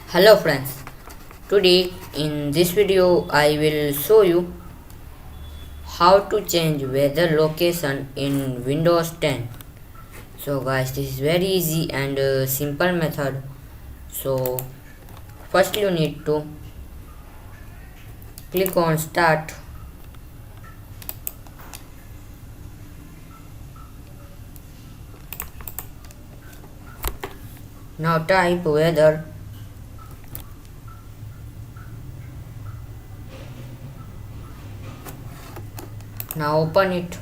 Hello friends, today in this video I will show you how to change weather location in Windows 10. So guys, this is very easy and simple method. So first you need to click on start. Now type weather. Now open it.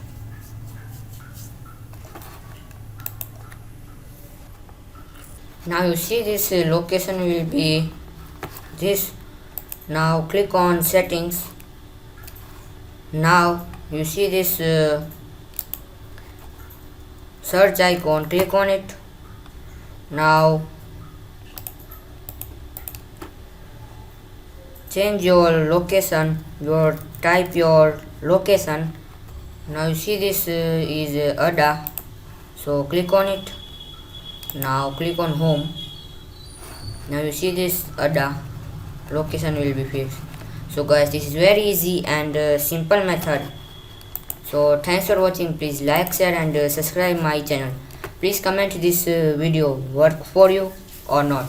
Now you see this location will be this. Now click on settings. Now you see this search icon, click on it. Now change your location, type your location. Now you see this is Ada, so click on it. Now click on home. Now you see this Ada, location will be fixed. So guys, this is very easy and simple method. So thanks for watching. Please like, share and subscribe my channel. Please comment this video work for you or not.